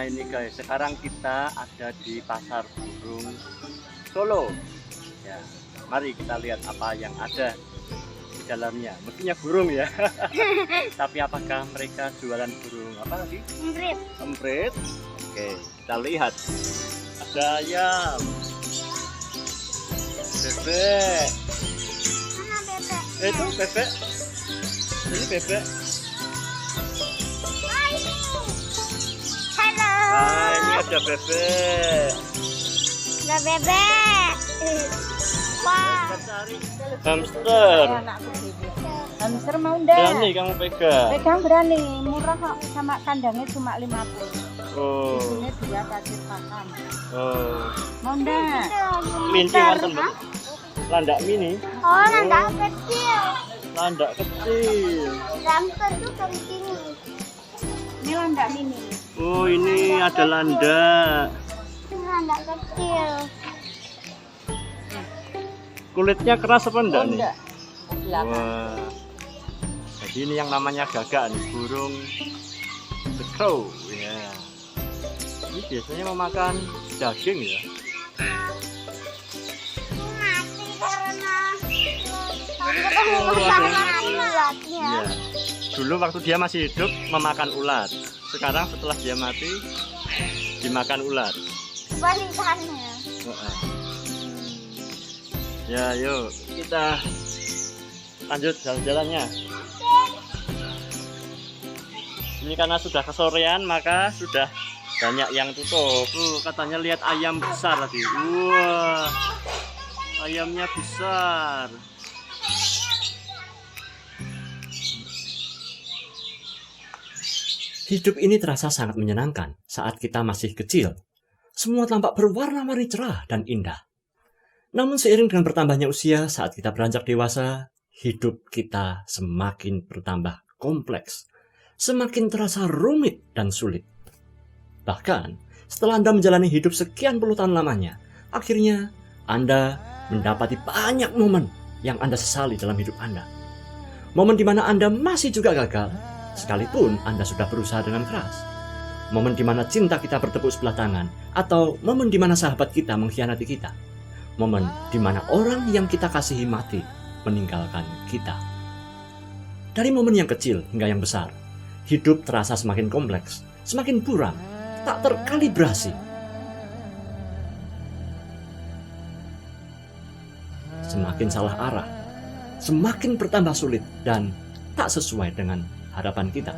Nah ini guys, sekarang kita ada di pasar burung Solo. Ya, mari kita lihat apa yang ada di dalamnya. Mestinya burung ya. Tapi apakah mereka jualan burung apa lagi? Emprit. Emprit. Oke, kita lihat. Ada ayam, bebek. Mana bebek? Itu bebek. Ini bebek. Halo. Nah, ini ada bebek. Ada bebek. Wah. Hamster. Hamster mau ndak? Berani kamu pegang? Pegang berani, murah kok, sama kandangnya cuma 50. Oh. Isinya 2 pasir pakan. Oh. Mau ndak? Kelinci wonten, Bu. Landak mini. Oh, landak kecil. Landak kecil. Hamster tuh kencing. Ini landak mini. Oh, ini ada landak. Landak kecil. Kulitnya keras apa enggak nih? Ndak. Belakang. Wah. Jadi ini yang namanya gagak nih, burung the crow ya. Ini biasanya memakan daging ya. Mati karena ketemu sama ulatnya. Iya. Dulu waktu dia masih hidup memakan ulat. Sekarang setelah dia mati dimakan ulat. Balikannya. Heeh. Ya, yuk kita lanjut jalan-jalannya. Ini karena sudah kesorean maka sudah banyak yang tutup. Katanya lihat ayam besar tadi. Wah, ayamnya besar. Hidup ini terasa sangat menyenangkan saat kita masih kecil. Semua tampak berwarna-warni cerah dan indah. Namun seiring dengan bertambahnya usia saat kita beranjak dewasa, hidup kita semakin bertambah kompleks, semakin terasa rumit dan sulit. Bahkan, setelah Anda menjalani hidup sekian puluh tahun lamanya, akhirnya Anda mendapati banyak momen yang Anda sesali dalam hidup Anda. Momen di mana Anda masih juga gagal, sekalipun Anda sudah berusaha dengan keras. Momen di mana cinta kita bertepuk sebelah tangan, atau momen di mana sahabat kita mengkhianati kita. Momen di mana orang yang kita kasihi mati meninggalkan kita. Dari momen yang kecil hingga yang besar, hidup terasa semakin kompleks, semakin buram, tak terkalibrasi. Semakin salah arah, semakin bertambah sulit dan tak sesuai dengan harapan kita.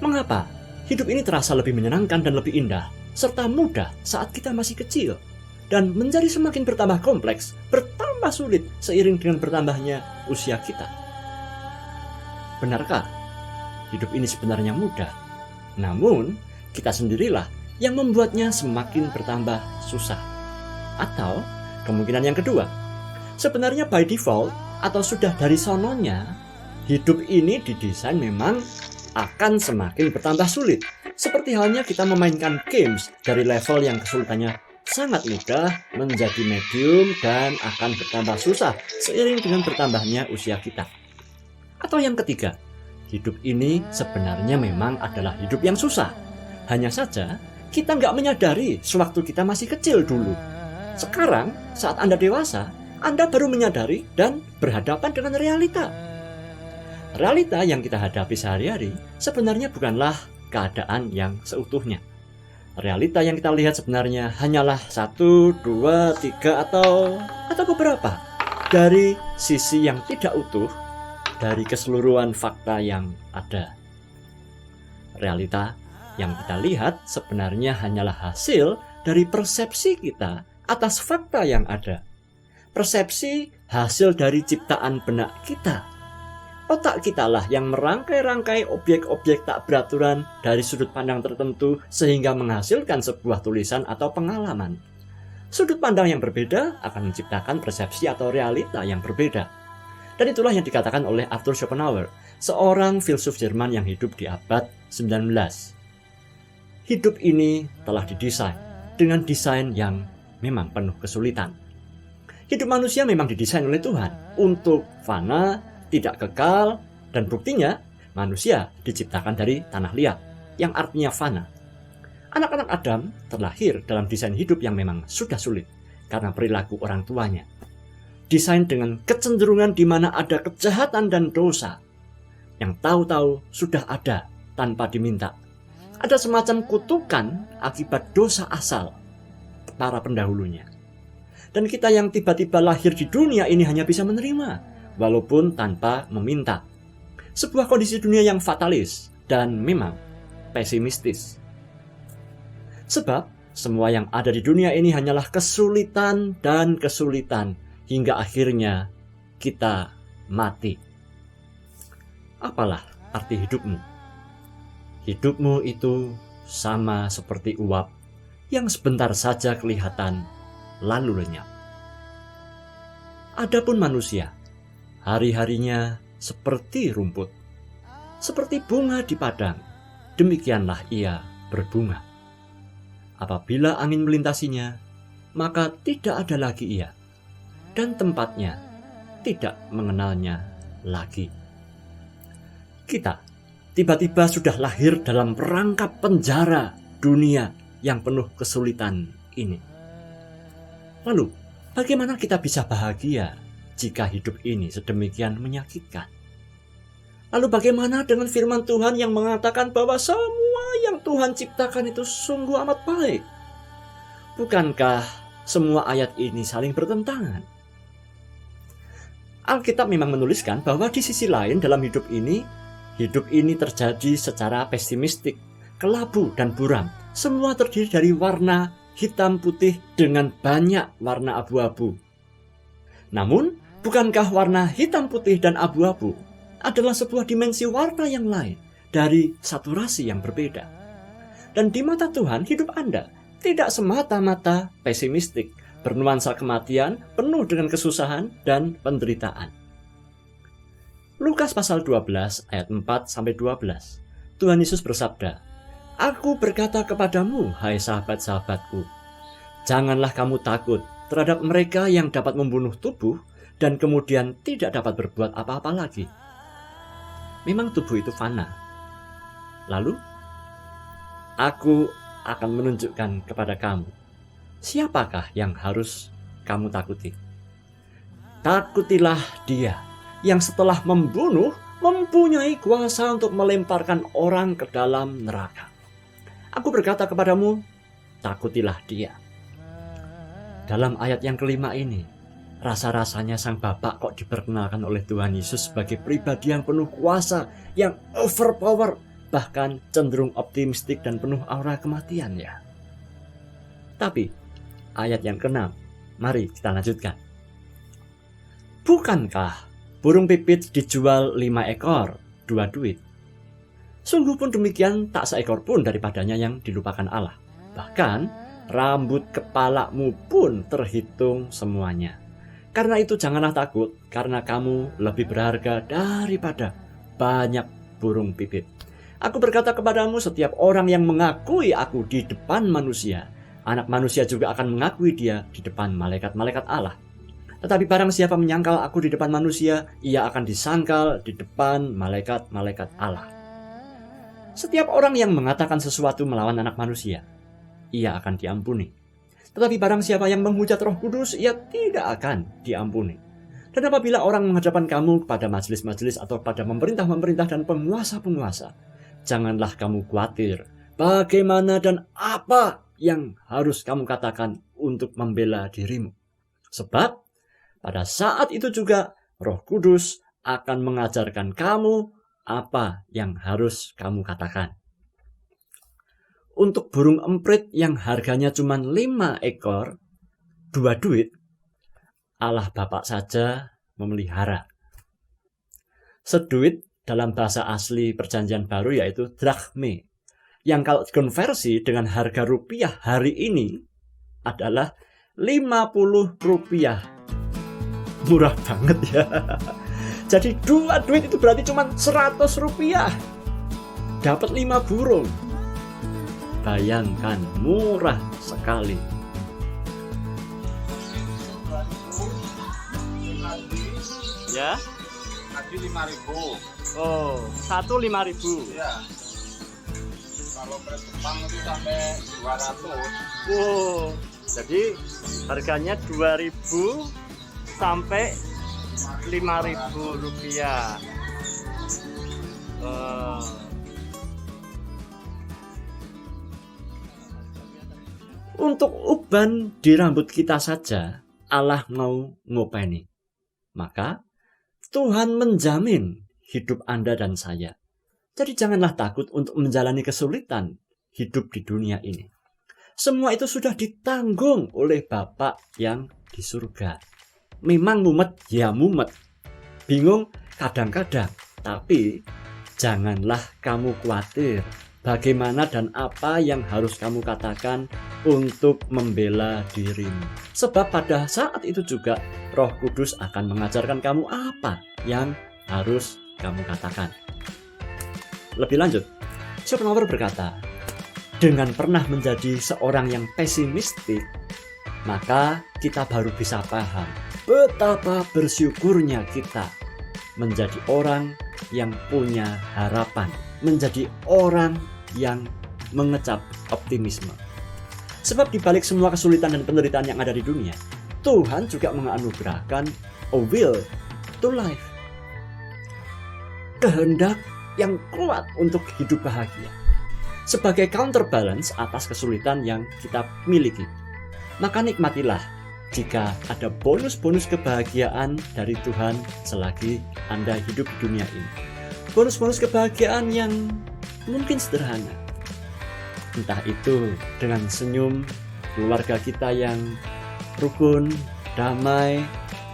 Mengapa hidup ini terasa lebih menyenangkan dan lebih indah, serta mudah saat kita masih kecil? Dan menjadi semakin bertambah kompleks, bertambah sulit seiring dengan bertambahnya usia kita. Benarkah hidup ini sebenarnya mudah? Namun, kita sendirilah yang membuatnya semakin bertambah susah. Atau, kemungkinan yang kedua, sebenarnya by default atau sudah dari sononya, hidup ini didesain memang akan semakin bertambah sulit. Seperti halnya kita memainkan games dari level yang kesulitannya sangat mudah menjadi medium dan akan bertambah susah seiring dengan bertambahnya usia kita. Atau yang ketiga, hidup ini sebenarnya memang adalah hidup yang susah. Hanya saja kita nggak menyadari sewaktu kita masih kecil dulu. Sekarang saat Anda dewasa, Anda baru menyadari dan berhadapan dengan realita. Realita yang kita hadapi sehari-hari sebenarnya bukanlah keadaan yang seutuhnya. Realita yang kita lihat sebenarnya hanyalah 1, 2, 3 atau beberapa dari sisi yang tidak utuh dari keseluruhan fakta yang ada. Realita yang kita lihat sebenarnya hanyalah hasil dari persepsi kita atas fakta yang ada. Persepsi hasil dari ciptaan benak kita. Otak kitalah yang merangkai-rangkai objek-objek tak beraturan dari sudut pandang tertentu sehingga menghasilkan sebuah tulisan atau pengalaman. Sudut pandang yang berbeda akan menciptakan persepsi atau realita yang berbeda. Dan itulah yang dikatakan oleh Arthur Schopenhauer, seorang filsuf Jerman yang hidup di abad 19. Hidup ini telah didesain dengan desain yang memang penuh kesulitan. Hidup manusia memang didesain oleh Tuhan untuk fana, tidak kekal, dan buktinya manusia diciptakan dari tanah liat, yang artinya fana. Anak-anak Adam terlahir dalam desain hidup yang memang sudah sulit karena perilaku orang tuanya. Desain dengan kecenderungan di mana ada kejahatan dan dosa yang tahu-tahu sudah ada tanpa diminta. Ada semacam kutukan akibat dosa asal para pendahulunya. Dan kita yang tiba-tiba lahir di dunia ini hanya bisa menerima, walaupun tanpa meminta. Sebuah kondisi dunia yang fatalis dan memang pesimistis. Sebab semua yang ada di dunia ini hanyalah kesulitan dan kesulitan hingga akhirnya kita mati. Apalah arti hidupmu? Hidupmu itu sama seperti uap yang sebentar saja kelihatan lalu lenyap. Adapun manusia, hari-harinya seperti rumput, seperti bunga di padang, demikianlah ia berbunga. Apabila angin melintasinya, maka tidak ada lagi ia, dan tempatnya tidak mengenalnya lagi. Kita tiba-tiba sudah lahir dalam perangkap penjara dunia yang penuh kesulitan ini. Lalu, bagaimana kita bisa bahagia jika hidup ini sedemikian menyakitkan? Lalu bagaimana dengan firman Tuhan yang mengatakan bahwa semua yang Tuhan ciptakan itu sungguh amat baik? Bukankah semua ayat ini saling bertentangan? Alkitab memang menuliskan bahwa di sisi lain dalam hidup ini terjadi secara pesimistik, kelabu dan buram. Semua terdiri dari warna hitam putih dengan banyak warna abu-abu. Namun, bukankah warna hitam putih dan abu-abu adalah sebuah dimensi warna yang lain dari saturasi yang berbeda? Dan di mata Tuhan, hidup Anda tidak semata-mata pesimistik, bernuansa kematian, penuh dengan kesusahan dan penderitaan. Lukas pasal 12 ayat 4-12. Tuhan Yesus bersabda, "Aku berkata kepadamu, hai sahabat-sahabatku, janganlah kamu takut terhadap mereka yang dapat membunuh tubuh dan kemudian tidak dapat berbuat apa-apa lagi." Memang tubuh itu fana. Lalu, aku akan menunjukkan kepada kamu, siapakah yang harus kamu takuti. Takutilah Dia yang setelah membunuh mempunyai kuasa untuk melemparkan orang ke dalam neraka. Aku berkata kepadamu, takutilah Dia. Dalam ayat yang kelima ini, rasa-rasanya sang Bapa kok diperkenalkan oleh Tuhan Yesus sebagai pribadi yang penuh kuasa, yang overpower, bahkan cenderung optimistik dan penuh aura kematian ya. Tapi ayat yang ke-6, mari kita lanjutkan. Bukankah burung pipit dijual 5 ekor, 2 duit? Sungguh pun demikian tak seekor pun daripadanya yang dilupakan Allah. Bahkan rambut kepalamu pun terhitung semuanya. Karena itu janganlah takut, karena kamu lebih berharga daripada banyak burung pipit. Aku berkata kepadamu, setiap orang yang mengakui aku di depan manusia, Anak manusia juga akan mengakui Dia di depan malaikat-malaikat Allah. Tetapi barang siapa menyangkal aku di depan manusia, ia akan disangkal di depan malaikat-malaikat Allah. Setiap orang yang mengatakan sesuatu melawan anak manusia, ia akan diampuni. Tetapi barang siapa yang menghujat Roh Kudus, ia tidak akan diampuni. Dan apabila orang menghadapkan kamu pada majelis-majelis atau pada pemerintah-pemerintah dan penguasa-penguasa, janganlah kamu khawatir bagaimana dan apa yang harus kamu katakan untuk membela dirimu. Sebab pada saat itu juga Roh Kudus akan mengajarkan kamu apa yang harus kamu katakan. Untuk burung emprit yang harganya cuma 5 ekor, 2 duit, Allah Bapa saja memelihara. Seduit dalam bahasa asli perjanjian baru yaitu drachme, yang kalau dikonversi dengan harga rupiah hari ini adalah 50 rupiah. Murah banget ya. Jadi 2 duit itu berarti cuma 100 rupiah. Dapat 5 burung. Bayangkan, murah sekali. Ya? Tadi 5.000. Oh, 1 5.000. Ya. Kalau beras Jepang itu sampai 200. Wow, jadi harganya 2.000 sampai 5.000 rupiah. Untuk uban di rambut kita saja Allah mau ngopeni. Maka Tuhan menjamin hidup Anda dan saya. Jadi janganlah takut untuk menjalani kesulitan hidup di dunia ini. Semua itu sudah ditanggung oleh Bapa yang di surga. Memang mumet, ya mumet. Bingung kadang-kadang. Tapi janganlah kamu khawatir. Bagaimana dan apa yang harus kamu katakan untuk membela dirimu. Sebab pada saat itu juga Roh Kudus akan mengajarkan kamu apa yang harus kamu katakan. Lebih lanjut, Schopenhauer berkata, dengan pernah menjadi seorang yang pesimistik, maka kita baru bisa paham betapa bersyukurnya kita menjadi orang yang punya harapan, menjadi orang yang mengecap optimisme. Sebab di balik semua kesulitan dan penderitaan yang ada di dunia, Tuhan juga menganugerahkan a will to life. Kehendak yang kuat untuk hidup bahagia. Sebagai counterbalance atas kesulitan yang kita miliki. Maka nikmatilah jika ada bonus-bonus kebahagiaan dari Tuhan selagi Anda hidup di dunia ini. Bonus-bonus kebahagiaan yang mungkin sederhana. Entah itu dengan senyum keluarga kita yang rukun, damai,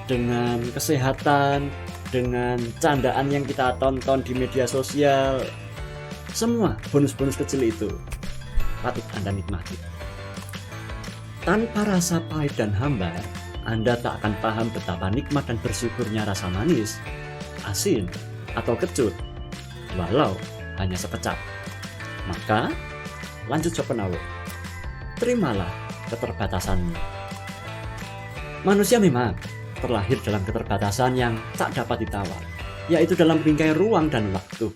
dengan kesehatan, dengan candaan yang kita tonton di media sosial. Semua bonus-bonus kecil itu patut Anda nikmati. Tanpa rasa pahit dan hambar, Anda tak akan paham betapa nikmat dan bersyukurnya rasa manis, asin, atau kecut, walau hanya sekecap. Maka, lanjut Schopenhauer, terimalah keterbatasanmu. Manusia memang terlahir dalam keterbatasan yang tak dapat ditawar, yaitu dalam bingkai ruang dan waktu.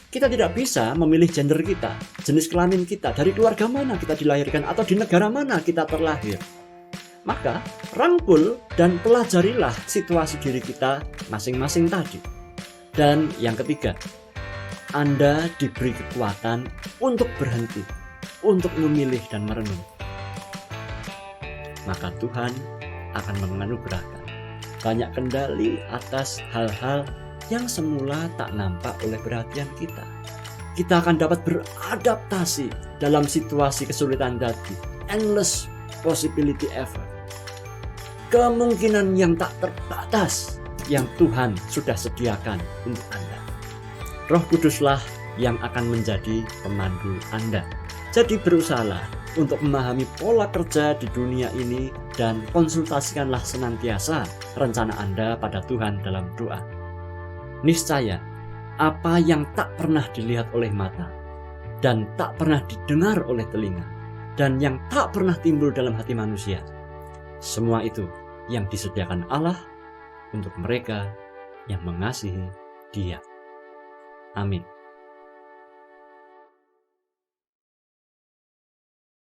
Kita tidak bisa memilih gender kita, jenis kelamin kita, dari keluarga mana kita dilahirkan, atau di negara mana kita terlahir. Maka, rangkul dan pelajarilah situasi diri kita masing-masing tadi. Dan yang ketiga, Anda diberi kekuatan untuk berhenti, untuk memilih dan merenung. Maka Tuhan akan menganugerahkan banyak kendali atas hal-hal yang semula tak nampak oleh perhatian kita. Kita akan dapat beradaptasi dalam situasi kesulitan tadi. Endless possibility ever. Kemungkinan yang tak terbatas yang Tuhan sudah sediakan untuk Anda. Roh Kuduslah yang akan menjadi pemandu Anda. Jadi berusahalah untuk memahami pola kerja di dunia ini dan konsultasikanlah senantiasa rencana Anda pada Tuhan dalam doa. Niscaya, apa yang tak pernah dilihat oleh mata dan tak pernah didengar oleh telinga dan yang tak pernah timbul dalam hati manusia, semua itu yang disediakan Allah untuk mereka yang mengasihi Dia. Amin.